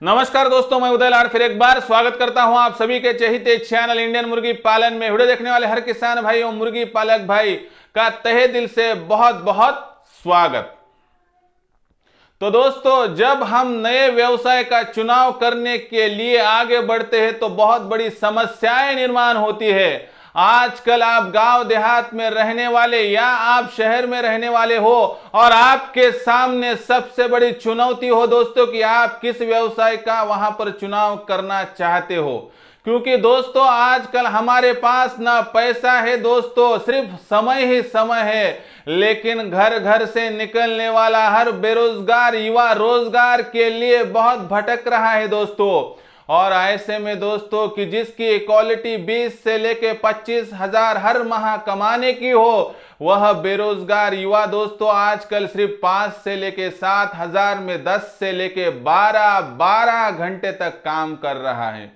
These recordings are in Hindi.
नमस्कार दोस्तों, मैं उदय लाड फिर एक बार स्वागत करता हूं आप सभी के चहेते चैनल इंडियन मुर्गी पालन में। वीडियो देखने वाले हर किसान भाई और मुर्गी पालक भाई का तहे दिल से बहुत बहुत स्वागत। तो दोस्तों, जब हम नए व्यवसाय का चुनाव करने के लिए आगे बढ़ते हैं तो बहुत बड़ी समस्याएं निर्माण होती है। आजकल आप गांव देहात में रहने वाले या आप शहर में रहने वाले हो और आपके सामने सबसे बड़ी चुनौती हो दोस्तों कि आप किस व्यवसाय का वहां पर चुनाव करना चाहते हो। क्योंकि दोस्तों आजकल हमारे पास ना पैसा है दोस्तों, सिर्फ समय ही समय है। लेकिन घर घर से निकलने वाला हर बेरोजगार युवा रोजगार के लिए बहुत भटक रहा है दोस्तों। और ऐसे में दोस्तों कि जिसकी क्वालिटी 20 से लेके 25,000 हर माह कमाने की हो, वह बेरोजगार युवा दोस्तों आजकल सिर्फ 5 से लेके 7,000 में 10 से लेके 12 घंटे तक काम कर रहा है।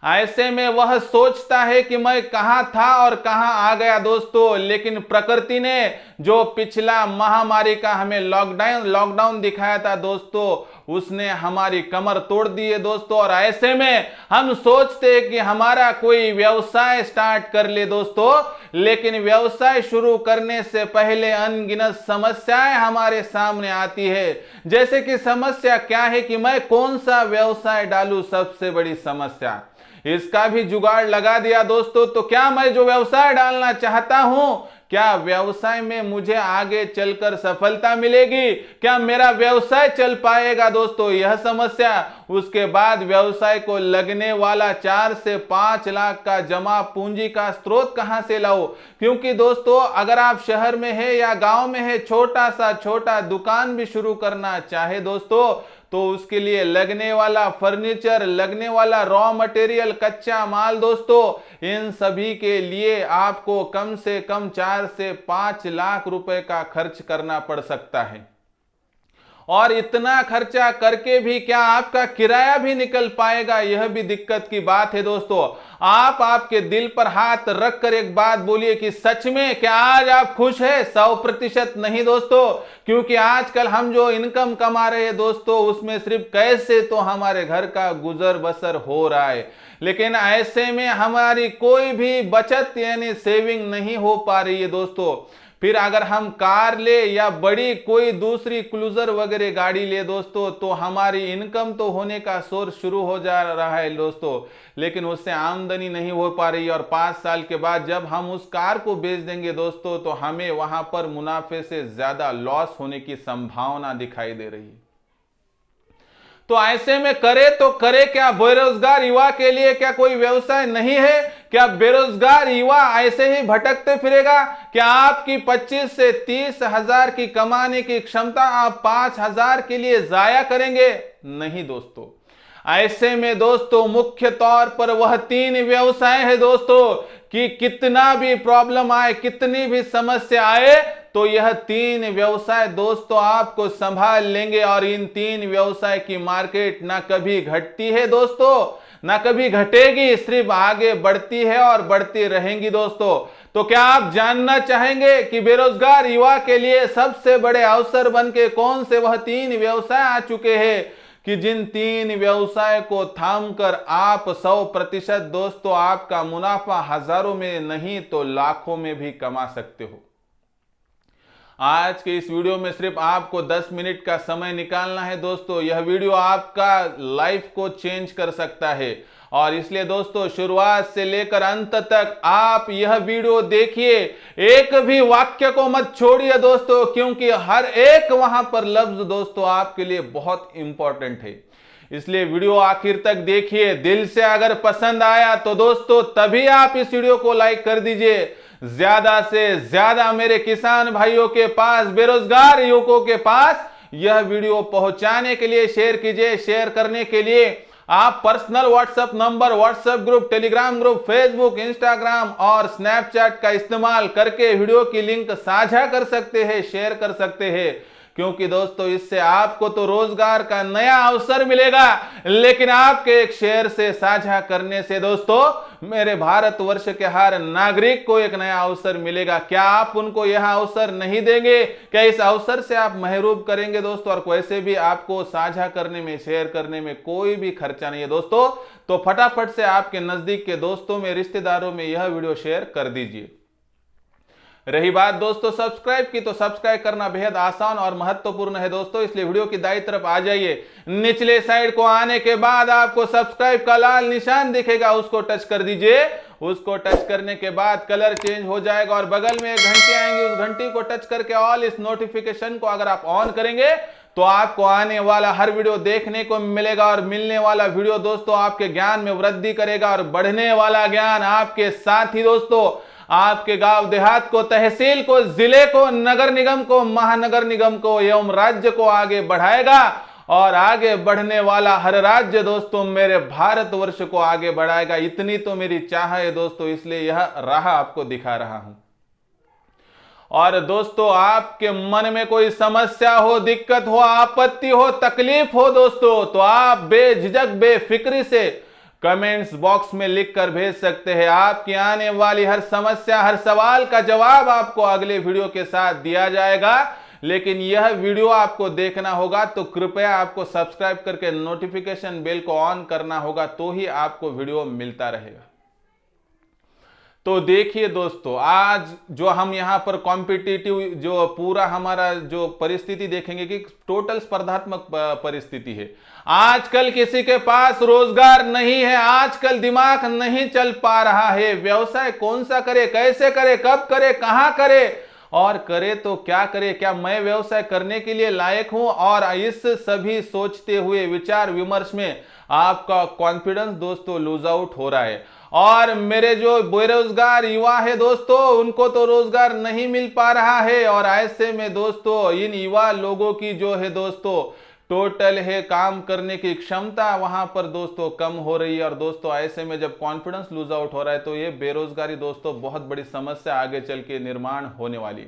ऐसे में वह सोचता है कि मैं कहां था और कहां आ गया दोस्तों। लेकिन प्रकृति ने जो पिछला महामारी का हमें लॉकडाउन दिखाया था दोस्तों, उसने हमारी कमर तोड़ दी है दोस्तों। और ऐसे में हम सोचते हैं कि हमारा कोई व्यवसाय स्टार्ट कर ले दोस्तों, लेकिन व्यवसाय शुरू करने से पहले अनगिनत समस्याएं हमारे सामने आती है। जैसे कि समस्या क्या है कि मैं कौन सा व्यवसाय डालूं, सबसे बड़ी समस्या। इसका भी जुगाड़ लगा दिया दोस्तों, तो क्या मैं जो व्यवसाय डालना चाहता हूं, क्या व्यवसाय में मुझे आगे चलकर सफलता मिलेगी, क्या मेरा व्यवसाय चल पाएगा दोस्तों, यह समस्या। उसके बाद व्यवसाय को लगने वाला 4 से 5 लाख का जमा पूंजी का स्रोत कहां से लाओ। क्योंकि दोस्तों अगर आप शहर में है या गांव में है, छोटा दुकान भी शुरू करना चाहे दोस्तों, तो उसके लिए लगने वाला फर्नीचर, लगने वाला रॉ मटेरियल, कच्चा माल दोस्तों, इन सभी के लिए आपको कम से कम 4 से 5 लाख रुपए का खर्च करना पड़ सकता है। और इतना खर्चा करके भी क्या आपका किराया भी निकल पाएगा, यह भी दिक्कत की बात है दोस्तों। आप आपके दिल पर हाथ रखकर एक बात बोलिए कि सच में क्या आज आप खुश हैं? 100% नहीं दोस्तों। क्योंकि आजकल हम जो इनकम कमा रहे हैं दोस्तों, उसमें सिर्फ कैसे तो हमारे घर का गुजर बसर हो रहा है, लेकिन ऐसे में हमारी कोई भी बचत यानी सेविंग नहीं हो पा रही है दोस्तों। फिर अगर हम कार ले या बड़ी कोई दूसरी क्रूजर वगैरह गाड़ी ले दोस्तों, तो हमारी इनकम तो होने का सोर्स शुरू हो जा रहा है दोस्तों, लेकिन उससे आमदनी नहीं हो पा रही है। और 5 साल के बाद जब हम उस कार को बेच देंगे दोस्तों, तो हमें वहां पर मुनाफे से ज्यादा लॉस होने की संभावना दिखाई दे रही है। तो ऐसे में करे तो करे क्या? बेरोजगार युवा के लिए क्या कोई व्यवसाय नहीं है? क्या बेरोजगार युवा ऐसे ही भटकते फिरेगा? क्या आपकी 25 से 30,000 की कमाने की क्षमता आप 5,000 के लिए जाया करेंगे? नहीं दोस्तों। ऐसे में दोस्तों मुख्य तौर पर वह 3 व्यवसाय है दोस्तों कि कितना भी प्रॉब्लम आए, कितनी भी समस्या आए, तो यह 3 व्यवसाय दोस्तों आपको संभाल लेंगे। और इन 3 व्यवसाय की मार्केट ना कभी घटती है दोस्तों, ना कभी घटेगी, सिर्फ आगे बढ़ती है और बढ़ती रहेंगी दोस्तों। तो क्या आप जानना चाहेंगे कि बेरोजगार युवा के लिए सबसे बड़े अवसर बन के कौन से वह 3 व्यवसाय आ चुके हैं कि जिन 3 व्यवसाय को थामकर आप 100% दोस्तों आपका मुनाफा हजारों में नहीं तो लाखों में भी कमा सकते हो। आज के इस वीडियो में सिर्फ आपको 10 मिनट का समय निकालना है दोस्तों। यह वीडियो आपका लाइफ को चेंज कर सकता है, और इसलिए दोस्तों शुरुआत से लेकर अंत तक आप यह वीडियो देखिए, एक भी वाक्य को मत छोड़िए दोस्तों, क्योंकि हर एक वहां पर लफ्ज दोस्तों आपके लिए बहुत इंपॉर्टेंट है। इसलिए वीडियो आखिर तक देखिए। दिल से अगर पसंद आया तो दोस्तों तभी आप इस वीडियो को लाइक कर दीजिए। ज्यादा से ज्यादा मेरे किसान भाइयों के पास, बेरोजगार युवकों के पास यह वीडियो पहुंचाने के लिए शेयर कीजिए। शेयर करने के लिए आप personal WhatsApp number, WhatsApp group, Telegram group, Facebook, Instagram और स्नैपचैट का इस्तेमाल करके वीडियो की लिंक साझा कर सकते हैं, शेयर कर सकते हैं। क्योंकि दोस्तों इससे आपको तो रोजगार का नया अवसर मिलेगा, लेकिन आपके एक शेयर से साझा करने से दोस्तों मेरे भारतवर्ष के हर नागरिक को एक नया अवसर मिलेगा। क्या आप उनको यह अवसर नहीं देंगे? क्या इस अवसर से आप महरूम करेंगे दोस्तों? और वैसे भी आपको साझा करने में, शेयर करने में कोई भी खर्चा नहीं है दोस्तों। तो फटाफट से आपके नजदीक के दोस्तों में, रिश्तेदारों में यह वीडियो शेयर कर दीजिए। रही बात दोस्तों सब्सक्राइब की, तो सब्सक्राइब करना बेहद आसान और महत्वपूर्ण है दोस्तों, इसलिए वीडियो की दाईं तरफ आ जाइए। निचले साइड को आने के बाद आपको सब्सक्राइब का लाल निशान दिखेगा, उसको टच कर दीजिए। उसको टच करने के बाद कलर चेंज हो जाएगा और बगल में एक घंटी आएंगी, उस घंटी को टच करके ऑल इस नोटिफिकेशन को अगर आप ऑन करेंगे तो आपको आने वाला हर वीडियो देखने को मिलेगा। और मिलने वाला वीडियो दोस्तों आपके ज्ञान में वृद्धि करेगा, और बढ़ने वाला ज्ञान आपके साथ ही दोस्तों आपके गांव देहात को, तहसील को, जिले को, नगर निगम को, महानगर निगम को एवं राज्य को आगे बढ़ाएगा। और आगे बढ़ने वाला हर राज्य दोस्तों मेरे भारतवर्ष को आगे बढ़ाएगा। इतनी तो मेरी चाह है दोस्तों, इसलिए यह राह आपको दिखा रहा हूं। और दोस्तों आपके मन में कोई समस्या हो, दिक्कत हो, आपत्ति हो, तकलीफ हो दोस्तों, तो आप बेझिझक बेफिक्री से कमेंट्स बॉक्स में लिख कर भेज सकते हैं। आपकी आने वाली हर समस्या, हर सवाल का जवाब आपको अगले वीडियो के साथ दिया जाएगा। लेकिन यह वीडियो आपको देखना होगा तो कृपया आपको सब्सक्राइब करके नोटिफिकेशन बेल को ऑन करना होगा, तो ही आपको वीडियो मिलता रहेगा। तो देखिए दोस्तों, आज जो हम यहां पर कॉम्पिटिटिव जो पूरा हमारा जो परिस्थिति देखेंगे कि टोटल स्पर्धात्मक परिस्थिति है। आजकल किसी के पास रोजगार नहीं है, आजकल दिमाग नहीं चल पा रहा है। व्यवसाय कौन सा करे, कैसे करे, कब करे, कहां करे, और करे तो क्या करे, क्या मैं व्यवसाय करने के लिए लायक हूं? और इस सभी सोचते हुए विचार विमर्श में आपका कॉन्फिडेंस दोस्तों लूज आउट हो रहा है। और मेरे जो बेरोजगार युवा है दोस्तों, उनको तो रोजगार नहीं मिल पा रहा है। और ऐसे में दोस्तों इन युवा लोगों की जो है दोस्तों टोटल है काम करने की क्षमता वहां पर दोस्तों कम हो रही है। और दोस्तों ऐसे में जब कॉन्फिडेंस लूज आउट हो रहा है तो ये बेरोजगारी दोस्तों बहुत बड़ी समस्या आगे चल के निर्माण होने वाली।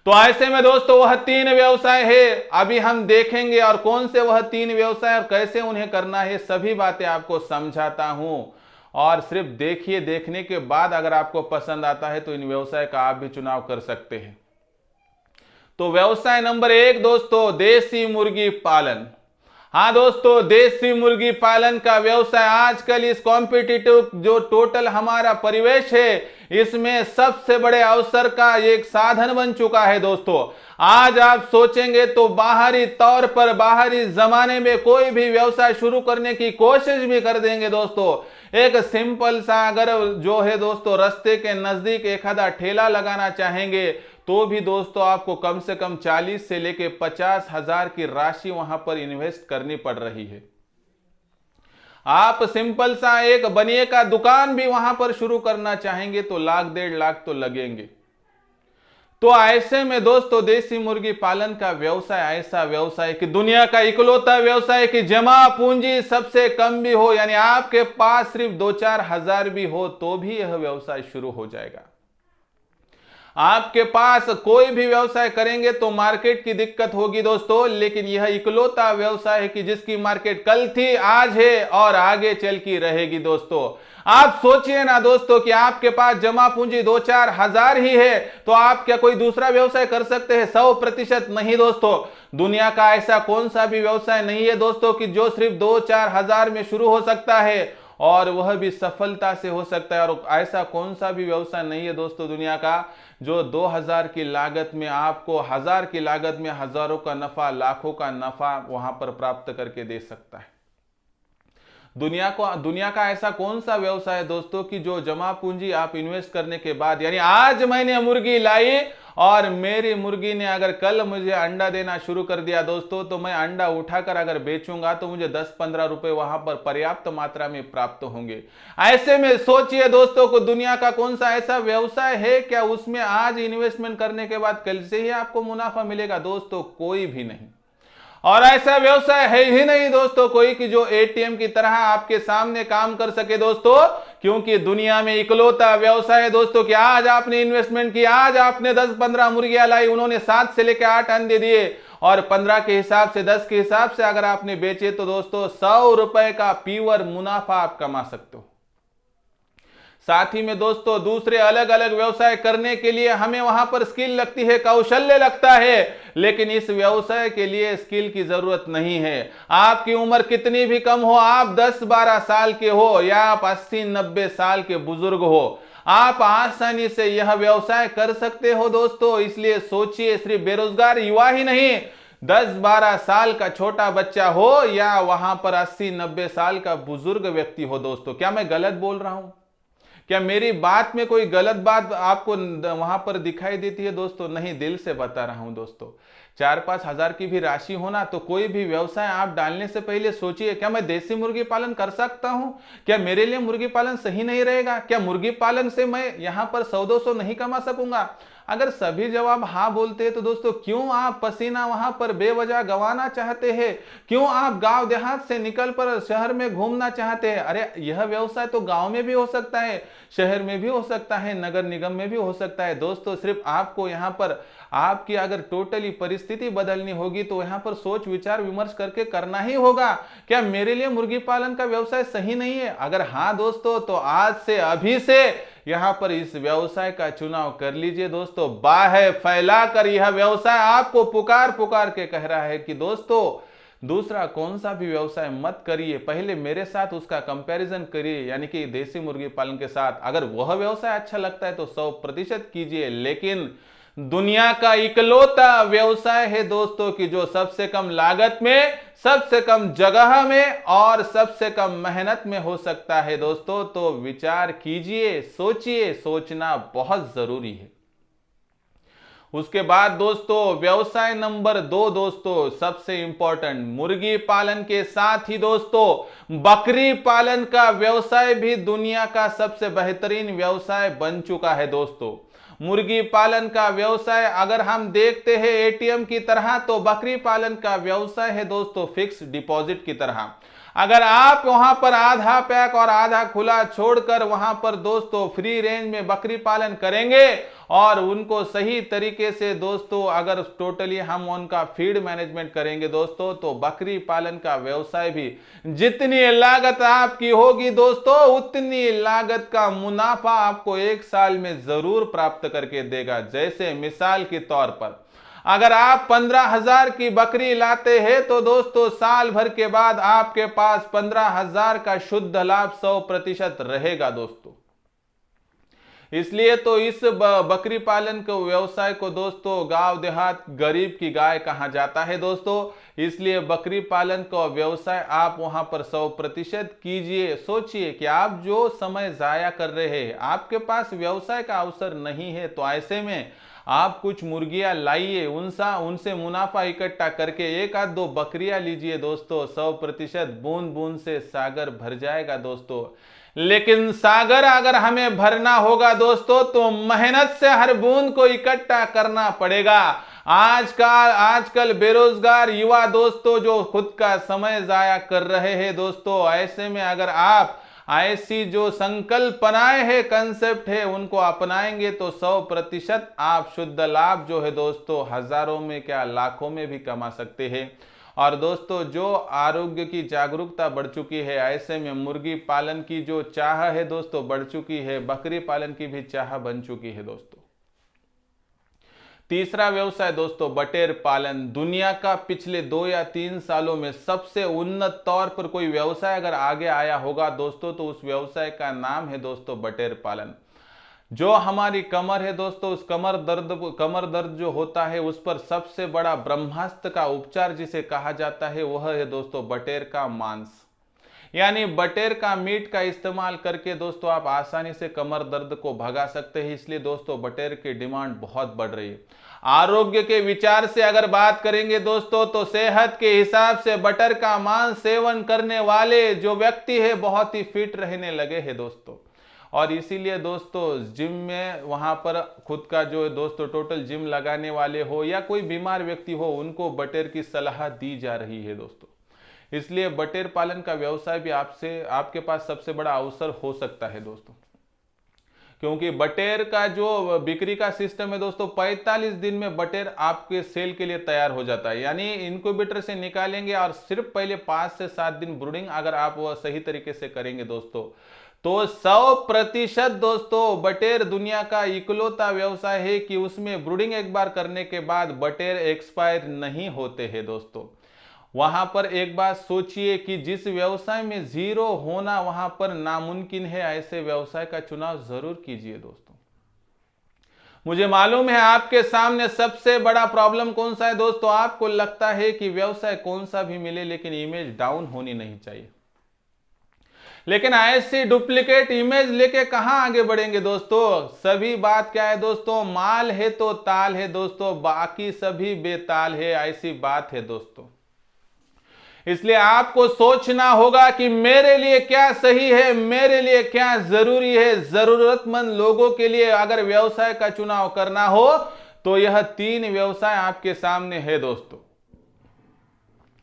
तो ऐसे में दोस्तों वह 3 व्यवसाय है, अभी हम देखेंगे। और कौन से वह 3 व्यवसाय और कैसे उन्हें करना है, सभी बातें आपको समझाता हूं। और सिर्फ देखिए, देखने के बाद अगर आपको पसंद आता है तो इन व्यवसाय का आप भी चुनाव कर सकते हैं। तो व्यवसाय नंबर 1 दोस्तों देसी मुर्गी पालन। हाँ दोस्तों, देसी मुर्गी पालन का व्यवसाय आजकल इस कॉम्पिटिटिव जो टोटल हमारा परिवेश है, इसमें सबसे बड़े अवसर का एक साधन बन चुका है दोस्तों। आज आप सोचेंगे तो बाहरी तौर पर, बाहरी जमाने में कोई भी व्यवसाय शुरू करने की कोशिश भी कर देंगे दोस्तों। एक सिंपल सा अगर जो है दोस्तों रास्ते के नजदीक एक आधा ठेला लगाना चाहेंगे तो भी दोस्तों आपको कम से कम 40 से लेके 50,000 की राशि वहां पर इन्वेस्ट करनी पड़ रही है। आप सिंपल सा एक बनिए का दुकान भी वहां पर शुरू करना चाहेंगे तो 1,00,000 1.5 लाख तो लगेंगे। तो ऐसे में दोस्तों देसी मुर्गी पालन का व्यवसाय ऐसा व्यवसाय कि दुनिया का इकलौता व्यवसाय कि जमा पूंजी सबसे कम भी हो, यानी आपके पास सिर्फ 2-4 हजार भी हो तो भी यह व्यवसाय शुरू हो जाएगा। आपके पास कोई भी व्यवसाय करेंगे तो मार्केट की दिक्कत होगी दोस्तों, लेकिन यह इकलौता व्यवसाय है कि जिसकी मार्केट कल थी, आज है और आगे चल की रहेगी दोस्तों। आप सोचिए ना दोस्तों कि आपके पास जमा पूंजी 2-4 हजार ही है तो आप क्या कोई दूसरा व्यवसाय कर सकते हैं? 100% नहीं दोस्तों। दुनिया का ऐसा कौन सा भी व्यवसाय नहीं है दोस्तों कि जो सिर्फ 2-4 हजार में शुरू हो सकता है और वह भी सफलता से हो सकता है। और ऐसा कौन सा भी व्यवसाय नहीं है दोस्तों दुनिया का जो 2000 की लागत में आपको 1000 की लागत में हजारों का नफा, लाखों का नफा वहां पर प्राप्त करके दे सकता है। दुनिया का ऐसा कौन सा व्यवसाय है दोस्तों कि जो जमा पूंजी आप इन्वेस्ट करने के बाद, यानी आज मैंने मुर्गी लाई और मेरी मुर्गी ने अगर कल मुझे अंडा देना शुरू कर दिया दोस्तों, तो मैं अंडा उठाकर अगर बेचूंगा तो मुझे 10-15 रुपए वहां पर पर्याप्त मात्रा में प्राप्त होंगे। ऐसे में सोचिए दोस्तों को दुनिया का कौन सा ऐसा व्यवसाय है क्या उसमें आज इन्वेस्टमेंट करने के बाद कल से ही आपको मुनाफा मिलेगा? दोस्तों कोई भी नहीं। और ऐसा व्यवसाय है ही नहीं दोस्तों कोई कि जो एटीएम की तरह आपके सामने काम कर सके दोस्तों, क्योंकि दुनिया में इकलौता व्यवसाय है दोस्तों कि आज आपने इन्वेस्टमेंट किया, आज आपने 10-15 मुर्गियां लाई, उन्होंने 7 से लेकर 8 अंडे दिए और 15 के हिसाब से, 10 के हिसाब से अगर आपने बेचे तो दोस्तों 100 रुपए का प्योर मुनाफा आप कमा सकते हो। साथ ही में दोस्तों दूसरे अलग अलग व्यवसाय करने के लिए हमें वहां पर स्किल लगती है, कौशल्य लगता है, लेकिन इस व्यवसाय के लिए स्किल की जरूरत नहीं है। आपकी उम्र कितनी भी कम हो, आप 10-12 साल के हो या आप 80-90 साल के बुजुर्ग हो, आप आसानी से यह व्यवसाय कर सकते हो दोस्तों। इसलिए सोचिए, सिर्फ बेरोजगार युवा ही नहीं, 10-12 साल का छोटा बच्चा हो या वहां पर 80-90 साल का बुजुर्ग व्यक्ति हो दोस्तों। क्या मैं गलत बोल रहा हूं? क्या मेरी बात में कोई गलत बात आपको वहां पर दिखाई देती है दोस्तों? नहीं, दिल से बता रहा हूं दोस्तों। 4-5 हजार की भी राशि होना तो कोई भी व्यवसाय आप डालने से पहले सोचिए, क्या मैं देसी मुर्गी पालन कर सकता हूं? क्या मेरे लिए मुर्गी पालन सही नहीं रहेगा? क्या मुर्गी पालन से मैं यहां पर 100-200 नहीं कमा सकूंगा? अगर सभी जवाब हाँ बोलते हैं तो दोस्तों क्यों आप पसीना वहां पर बेवजह गंवाना चाहते हैं? क्यों आप गांव देहात से निकल कर शहर में घूमना चाहते हैं? अरे यह व्यवसाय तो गांव में भी हो सकता है, शहर में भी हो सकता है, नगर निगम में भी हो सकता है दोस्तों। सिर्फ आपको यहां पर आपकी अगर टोटली परिस्थिति बदलनी होगी तो यहां पर सोच विचार विमर्श करके करना ही होगा। क्या मेरे लिए मुर्गी पालन का व्यवसाय सही नहीं है? अगर हाँ दोस्तों तो आज से, अभी से यहां पर इस व्यवसाय का चुनाव कर लीजिए दोस्तों। बाहें फैलाकर यह व्यवसाय आपको पुकार पुकार के कह रहा है कि दोस्तों दूसरा कौन सा भी व्यवसाय मत करिए, पहले मेरे साथ उसका कंपैरिजन करिए, यानी कि देसी मुर्गी पालन के साथ। अगर वह व्यवसाय अच्छा लगता है तो 100% कीजिए, लेकिन दुनिया का इकलौता व्यवसाय है दोस्तों कि जो सबसे कम लागत में, सबसे कम जगह में और सबसे कम मेहनत में हो सकता है दोस्तों। तो विचार कीजिए, सोचिए, सोचना बहुत जरूरी है। उसके बाद दोस्तों व्यवसाय नंबर 2 दोस्तों सबसे इंपॉर्टेंट, मुर्गी पालन के साथ ही दोस्तों बकरी पालन का व्यवसाय भी दुनिया का सबसे बेहतरीन व्यवसाय बन चुका है दोस्तों। मुर्गी पालन का व्यवसाय अगर हम देखते हैं एटीएम की तरह, तो बकरी पालन का व्यवसाय है दोस्तों फिक्स डिपॉजिट की तरह। अगर आप वहां पर आधा पैक और आधा खुला छोड़कर वहां पर दोस्तों फ्री रेंज में बकरी पालन करेंगे और उनको सही तरीके से दोस्तों अगर टोटली हम उनका फीड मैनेजमेंट करेंगे दोस्तों, तो बकरी पालन का व्यवसाय भी जितनी लागत आपकी होगी दोस्तों, उतनी लागत का मुनाफा आपको 1 साल में जरूर प्राप्त करके देगा। जैसे मिसाल के तौर पर अगर आप 15,000 की बकरी लाते हैं तो दोस्तों साल भर के बाद आपके पास 15,000 का शुद्ध लाभ 100% रहेगा दोस्तों। इसलिए तो इस बकरी पालन के व्यवसाय को दोस्तों गांव देहात गरीब की गाय कहा जाता है दोस्तों। इसलिए बकरी पालन का व्यवसाय आप वहां पर 100% कीजिए। सोचिए कि आप जो समय जाया कर रहे हैं, आपके पास व्यवसाय का अवसर नहीं है, तो ऐसे में आप कुछ मुर्गियां लाइए, उनसे मुनाफा इकट्ठा करके 1-2 बकरियां लीजिए दोस्तों। 100% बूंद बूंद से सागर भर जाएगा दोस्तों। लेकिन सागर अगर हमें भरना होगा दोस्तों तो मेहनत से हर बूंद को इकट्ठा करना पड़ेगा। आजकल बेरोजगार युवा दोस्तों जो खुद का समय जाया कर रहे हैं दोस्तों, ऐसे में अगर आप ऐसी जो संकल्पनाएं है, कंसेप्ट है, उनको अपनाएंगे तो 100% आप शुद्ध लाभ जो है दोस्तों हजारों में क्या लाखों में भी कमा सकते हैं। और दोस्तों जो आरोग्य की जागरूकता बढ़ चुकी है, ऐसे में मुर्गी पालन की जो चाह है दोस्तों बढ़ चुकी है, बकरी पालन की भी चाह बन चुकी है दोस्तों। तीसरा व्यवसाय दोस्तों बटेर पालन। दुनिया का पिछले 2 या 3 सालों में सबसे उन्नत तौर पर कोई व्यवसाय अगर आगे आया होगा दोस्तों, तो उस व्यवसाय का नाम है दोस्तों बटेर पालन। जो हमारी कमर है दोस्तों, उस कमर दर्द जो होता है उस पर सबसे बड़ा ब्रह्मास्त्र का उपचार जिसे कहा जाता है वह है दोस्तों बटेर का मांस। यानी बटेर का मीट का इस्तेमाल करके दोस्तों आप आसानी से कमर दर्द को भगा सकते हैं। इसलिए दोस्तों बटेर की डिमांड बहुत बढ़ रही है। आरोग्य के विचार से अगर बात करेंगे दोस्तों, तो सेहत के हिसाब से बटर का मांस सेवन करने वाले जो व्यक्ति है बहुत ही फिट रहने लगे हैं दोस्तों। और इसीलिए दोस्तों जिम में वहां पर खुद का जो दोस्तों टोटल जिम लगाने वाले हो या कोई बीमार व्यक्ति हो, उनको बटेर की सलाह दी जा रही है दोस्तों। इसलिए बटेर पालन का व्यवसाय भी आपके पास सबसे बड़ा अवसर हो सकता है दोस्तों। क्योंकि बटेर का जो बिक्री का सिस्टम है दोस्तों, 45 दिन में बटेर आपके सेल के लिए तैयार हो जाता है। यानी इनक्यूबेटर से निकालेंगे और सिर्फ पहले 5 से 7 दिन ब्रूडिंग अगर आप वह सही तरीके से करेंगे दोस्तों, तो 100% दोस्तों बटेर दुनिया का इकलौता व्यवसाय है कि उसमें ब्रूडिंग एक बार करने के बाद बटेर एक्सपायर नहीं होते हैं दोस्तों। वहां पर एक बात सोचिए कि जिस व्यवसाय में जीरो होना वहां पर नामुमकिन है, ऐसे व्यवसाय का चुनाव जरूर कीजिए दोस्तों। मुझे मालूम है आपके सामने सबसे बड़ा प्रॉब्लम कौन सा है दोस्तों, आपको लगता है कि व्यवसाय कौन सा भी मिले लेकिन इमेज डाउन होनी नहीं चाहिए। लेकिन ऐसी डुप्लीकेट इमेज लेके कहां आगे बढ़ेंगे दोस्तों। सभी बात क्या है दोस्तों, माल है तो ताल है दोस्तों, बाकी सभी बेताल है, ऐसी बात है दोस्तों। इसलिए आपको सोचना होगा कि मेरे लिए क्या सही है, मेरे लिए क्या जरूरी है। जरूरतमंद लोगों के लिए अगर व्यवसाय का चुनाव करना हो तो यह 3 व्यवसाय आपके सामने है दोस्तों।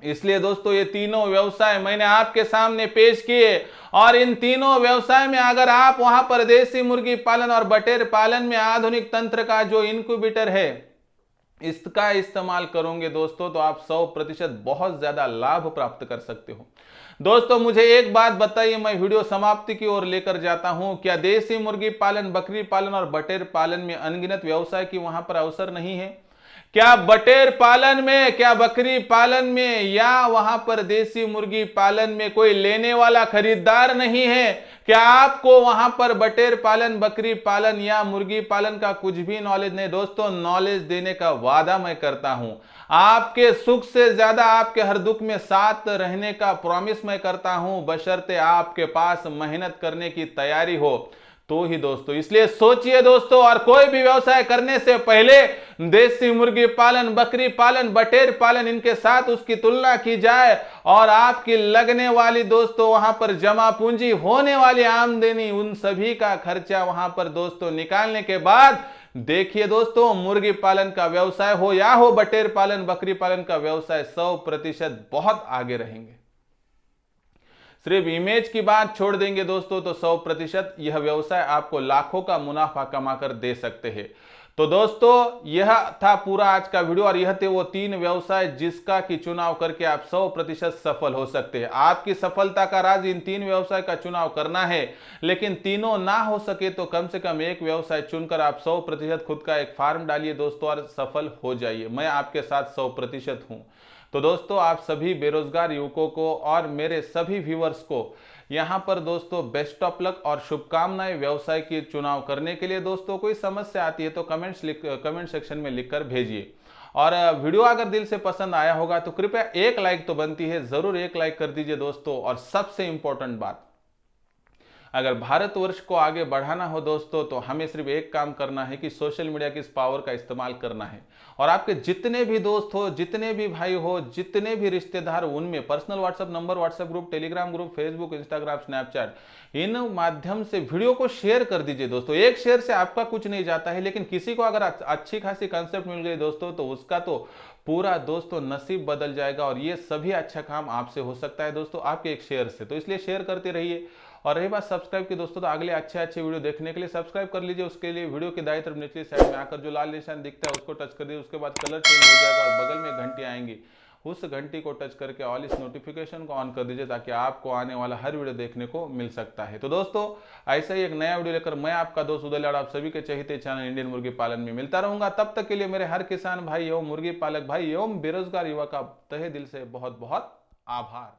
इसलिए दोस्तों ये तीनों व्यवसाय मैंने आपके सामने पेश किए, और इन तीनों व्यवसाय में अगर आप वहां पर देसी मुर्गी पालन और बटेर पालन में आधुनिक तंत्र का जो इनक्यूबेटर है इसका इस्तेमाल करोगे दोस्तों, तो आप 100% बहुत ज्यादा लाभ प्राप्त कर सकते हो। दोस्तों मुझे एक बात बताइए, मैं वीडियो समाप्ति की ओर लेकर जाता हूं, क्या देसी मुर्गी पालन, बकरी पालन और बटेर पालन में अनगिनत व्यवसाय की वहां पर अवसर नहीं है? क्या बटेर पालन में, क्या बकरी पालन में या वहां पर देसी मुर्गी पालन में कोई लेने वाला खरीदार नहीं है? क्या आपको वहां पर बटेर पालन, बकरी पालन या मुर्गी पालन का कुछ भी नॉलेज नहीं? दोस्तों नॉलेज देने का वादा मैं करता हूं, आपके सुख से ज्यादा आपके हर दुख में साथ रहने का प्रॉमिस मैं करता हूं, बशर्ते आपके पास मेहनत करने की तैयारी हो तो ही दोस्तों। इसलिए सोचिए दोस्तों, और कोई भी व्यवसाय करने से पहले देसी मुर्गी पालन, बकरी पालन, बटेर पालन, इनके साथ उसकी तुलना की जाए और आपकी लगने वाली दोस्तों वहां पर जमा पूंजी, होने वाली आमदनी, उन सभी का खर्चा वहां पर दोस्तों निकालने के बाद देखिए दोस्तों, मुर्गी पालन का व्यवसाय हो या हो बटेर पालन, बकरी पालन का व्यवसाय 100% बहुत आगे रहेंगे। सिर्फ इमेज की बात छोड़ देंगे दोस्तों तो 100% यह व्यवसाय आपको लाखों का मुनाफा कमाकर दे सकते हैं। तो दोस्तों यह था पूरा आज का वीडियो, और यह थे वो 3 व्यवसाय जिसका की चुनाव करके आप 100% सफल हो सकते हैं। आपकी सफलता का राज इन 3 व्यवसाय का चुनाव करना है, लेकिन तीनों ना हो सके तो कम से कम एक व्यवसाय चुनकर आप 100% खुद का एक फार्म डालिए दोस्तों और सफल हो जाइए। मैं आपके साथ 100% हूं। तो दोस्तों आप सभी बेरोजगार युवकों को और मेरे सभी व्यूअर्स को यहां पर दोस्तों बेस्ट ऑफ लक और शुभकामनाएं व्यवसाय की चुनाव करने के लिए। दोस्तों कोई समस्या आती है तो कमेंट सेक्शन में लिखकर भेजिए, और वीडियो अगर दिल से पसंद आया होगा तो कृपया एक लाइक तो बनती है, जरूर एक लाइक कर दीजिए दोस्तों। और सबसे इंपॉर्टेंट बात, अगर भारतवर्ष को आगे बढ़ाना हो दोस्तों तो हमें सिर्फ एक काम करना है कि सोशल मीडिया की इस पावर का इस्तेमाल करना है, और आपके जितने भी दोस्त हो, जितने भी भाई हो, जितने भी रिश्तेदार, उनमें personal WhatsApp number, WhatsApp group, Telegram group, Facebook, Instagram, Snapchat, इन माध्यम से वीडियो को शेयर कर दीजिए दोस्तों। एक शेयर से आपका कुछ नहीं जाता है, लेकिन किसी को अगर अच्छी खासी कंसेप्ट मिल गई दोस्तों तो उसका तो पूरा दोस्तों नसीब बदल जाएगा, और ये सभी अच्छा काम आपसे हो सकता है दोस्तों आपके एक शेयर से। तो इसलिए शेयर करते रहिए। और रही बात सब्सक्राइब की दोस्तों, तो अगले अच्छे वीडियो देखने के लिए सब्सक्राइब कर लीजिए। उसके लिए वीडियो की दाईं तरफ निचली साइड में आकर जो लाल निशान दिखता है उसको टच कर दीजिए। उसके बाद कलर चेंज हो जाएगा और बगल में घंटी आएंगी, उस घंटी को टच करके ऑल इस नोटिफिकेशन को ऑन कर दीजिए, ताकि आपको आने वाला हर वीडियो देखने को मिल सकता है। तो दोस्तों ऐसा ही एक नया वीडियो लेकर मैं आपका दोस्त उदय लाड आप सभी के चहेते चैनल इंडियन मुर्गी पालन में मिलता रहूंगा। तब तक के लिए मेरे हर किसान भाई एवं मुर्गी पालक भाई एवं बेरोजगार युवा का तहे दिल से बहुत बहुत आभार।